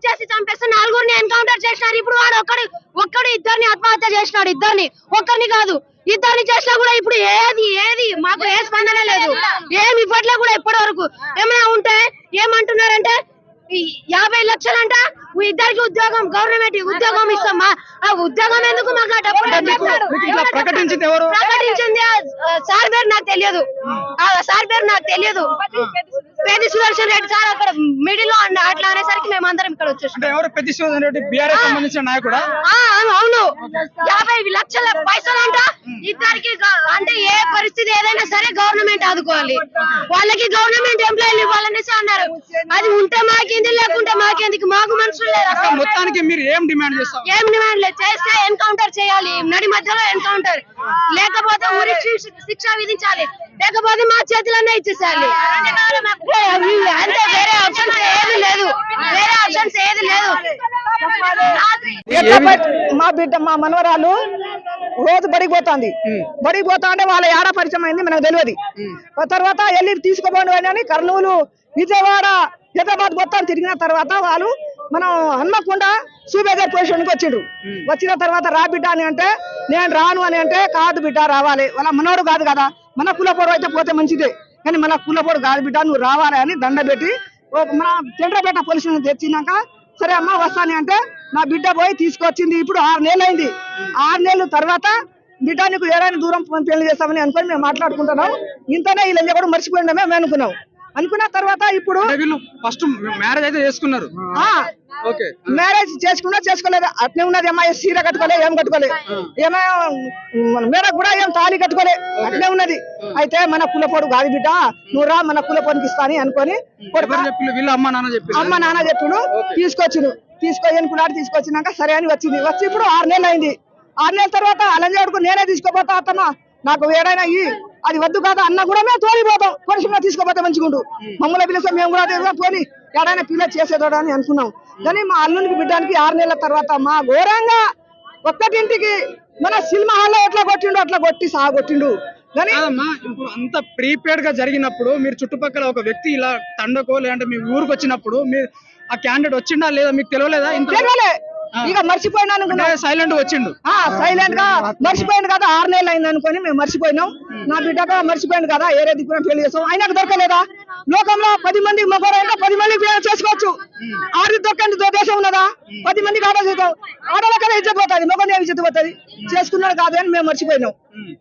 చేసి చంపేస్తే నలుగురిని ఎన్కౌంటర్ చేసినారు. ఇప్పుడు వాడు ఒక్కడు ఇద్దరిని ఆత్మహత్య చేసినాడు. ఇద్దరిని, ఒక్కరిని కాదు ఇద్దరిని చేసినా కూడా ఇప్పుడు ఏది మాకు ఏ స్పందన లేదు. ఏమి ఇవ్వట్లే కూడా ఇప్పటి వరకు. ఏమైనా ఉంటే ఏమంటున్నారంటే 50 లక్షలంట ఇద్దరికి ఉద్యోగం, గవర్నమెంట్ ఉద్యోగం ఇస్తామా? ఆ ఉద్యోగం ఎందుకు? మాకు ఆ డబ్బులు ప్రకటించింది సార్ పేరు నాకు తెలియదు. సార్ పేరు నాకు తెలియదు. పెద్ది సుదర్శన్ రెడ్డి సార్ అక్కడ మిడిల్ లో అట్లా అనేసరికి మేము అందరం ఇక్కడ వచ్చేసాం. పెద్ది సుదర్శన్ రెడ్డి బీఆర్ఎస్ సంబంధించిన నాయకుడు. అవును, 50 లక్షల పైసలంట ఇద్దరికి. అంటే ఏ పరిస్థితి ఏదైనా సరే గవర్నమెంట్ ఆదుకోవాలి, వాళ్ళకి గవర్నమెంట్ ఎంప్లాయీలు ఇవ్వాలనేసి అన్నారు. అది ఉంటే మాకేంది, లేకుంటే మాకేందుకు? మాకు మనుషులు లేదు. మొత్తానికి మీరు ఏం డిమాండ్ చేస్తారు? ఏం డిమాండ్ లేదు. చేస్తే ఎన్కౌంటర్ చేయాలి, నడి మధ్యలో ఎన్కౌంటర్, లేకపోతే ఉరి శిక్ష విధించాలి, లేకపోతే మా చేతులన్నా ఇచ్చేసేయాలి. అంటే వేరే ఆప్షన్స్ ఏది లేదు, వేరే ఆప్షన్స్ ఏది లేదు. మా బిడ్డ, మా మనవరాలు రోజు బడికి పోతుంది. బడికి పోతా అంటే వాళ్ళ ఏడ పరిచయం అయింది మనకు తెలియదు. తర్వాత వెళ్ళి తీసుకోబోండి అని కర్నూలు, విజయవాడ, హైదరాబాద్ మొత్తం తిరిగిన తర్వాత వాళ్ళు మనం హన్మకొండ సూబేదార్ పొజిషన్కి వచ్చిండు. వచ్చిన తర్వాత రా బిడ్డ అని అంటే నేను రాను అని అంటే, కాదు బిడ్డ రావాలి, వాళ్ళ మనోడు కాదు కదా, మన కులపోడు అయితే పోతే మంచిదే, కానీ మన కులపోడు కాదు బిడ్డ, నువ్వు రావాలి అని దండ పెట్టి మన చంద్రపేట పోలీస్ స్టేషన్ తెచ్చినాక సరే అమ్మ వస్తాను అంటే నా బిడ్డ పోయి తీసుకొచ్చింది. ఇప్పుడు 6 నెలలు అయింది. 6 నెలల తర్వాత బిడ్డ నీకు ఏదైనా దూరం పెళ్లి చేస్తామని అనుకొని మేము మాట్లాడుకుంటున్నాం. ఇంతనే వీళ్ళని కూడా మర్చిపోయిండమే మేము అనుకున్న తర్వాత ఇప్పుడు ఫస్ట్ మ్యారేజ్ అయితే చేసుకున్నారు. మ్యారేజ్ చేసుకోలేదు అట్నే ఉన్నది. అమ్మాయి సీర కట్టుకోలే, ఏం కట్టుకోలే, ఏమో మేరకు కూడా ఏం తాళి కట్టుకోలే, అట్నే ఉన్నది. అయితే మన కులపోడు కాదు బిడ్డ, నువ్వు రా మన కులపోడికి ఇస్తాని అనుకొని అమ్మ నాన్న చెప్పుడు తీసుకొచ్చినాక సరే అని వచ్చింది. వచ్చి ఇప్పుడు 6 నెలలు అయింది. 6 నెలల తర్వాత అలంజాడుకు నేనే తీసుకోపోతా అత్తమ్మ, నాకు ఏడైనా అది వద్దు కాదు అన్న కూడా మేము తోలిపోతాం, కొనుసుగా తీసుకోపోతే మంచిగుండు, మమ్మల్ని పిలిస్తే మేము కూడా పోని ఏడైనా పిల్ల చేసేదోడా అని అనుకున్నాం. కానీ మా అల్లునికి బిడ్డానికి 6 నెలల తర్వాత మా ఘోరంగా ఒక్కటింటికి మన సినిమా హాల్లో ఎట్లా కొట్టిండు అట్లా కొట్టి సాగొట్టిండు. కానీ అంత ప్రీపేడ్ గా జరిగినప్పుడు మీరు చుట్టుపక్కల ఒక వ్యక్తి ఇలా తండకో లేదంటే మీ ఊరికి వచ్చినప్పుడు మీరు ఆ క్యాండిడేట్ వచ్చిండా లేదా మీకు తెలియలేదా? ఇక మర్చిపోయినాను, సైలెంట్ వచ్చిండు. సైలెంట్ గా మర్చిపోయింది కదా, 6 నెలలు అయింది అనుకొని మేము మర్చిపోయినాం. నా బిడ్డగా మర్చిపోయింది కదా, ఏరే దిక్కున పెళ్లి చేస్తాం. ఆయనకు దొరకలేదా? లోకంలో 10 మంది మొగరైనా 10 మందికి చేసుకోవచ్చు. ఆడి దొరకండి దేశం ఉన్నదా? 10 మందికి ఆడ చేద్దాం, ఆడలకనే ఇజ్జత్ పోతుంది, మొగని ఏమి ఇజ్జత్ పోతుంది? చేసుకున్నాడు కాదు అని మేము మర్చిపోయినాం.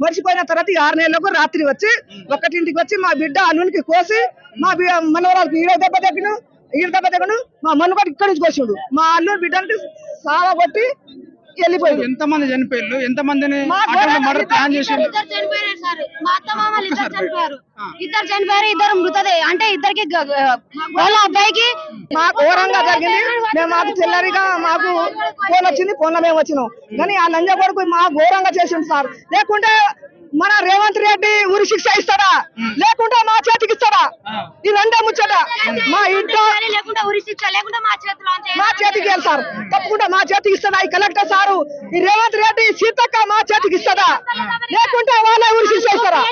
మర్చిపోయిన తర్వాత 6 నెలలకు రాత్రి వచ్చి ఒక్కటింటికి వచ్చి మా బిడ్డ అల్లునికి కోసి మా మనవరాలకి ఈడ దెబ్బ తగ్గను మా మనుగోడు ఇక్కడి నుంచి కోసిండు. మా అల్లు బిడ్డకి సావగొట్టి వెళ్ళిపోయింది. ఎంతమంది చనిపోయారు? ఎంతమందిని ప్లాన్ చేసిండు? ఇద్దరు చనిపోయారు, ఇద్దరు మృతదే. అంటే ఇద్దరికి వాళ్ళ అబ్బాయికి మాకు ఘోరంగా జరిగింది. మేము మాకు తెల్లరిగా మాకు ఫోన్ వచ్చింది, ఫోన్ లో మేము వచ్చినాం. కానీ ఆ లంజ కొడుకు మా ఘోరంగా చేసిండు సార్. లేకుంటే మన రేవంత్ రెడ్డి ఉరి శిక్ష ఇస్తాడా, లేకుంటే మా చేతికి ఇస్తాడా? ఈ రెండే ముచ్చట. మా ఇంట్లో మా చేతికి వెళ్తారు, తప్పకుండా మా చేతికి ఇస్తాడా? ఈ కలెక్టర్ సారు, ఈ రేవంత్ రెడ్డి, సీతక్క మా చేతికి ఇస్తాడా, లేకుంటే వాళ్ళే ఉరి శిక్ష ఇస్తారా?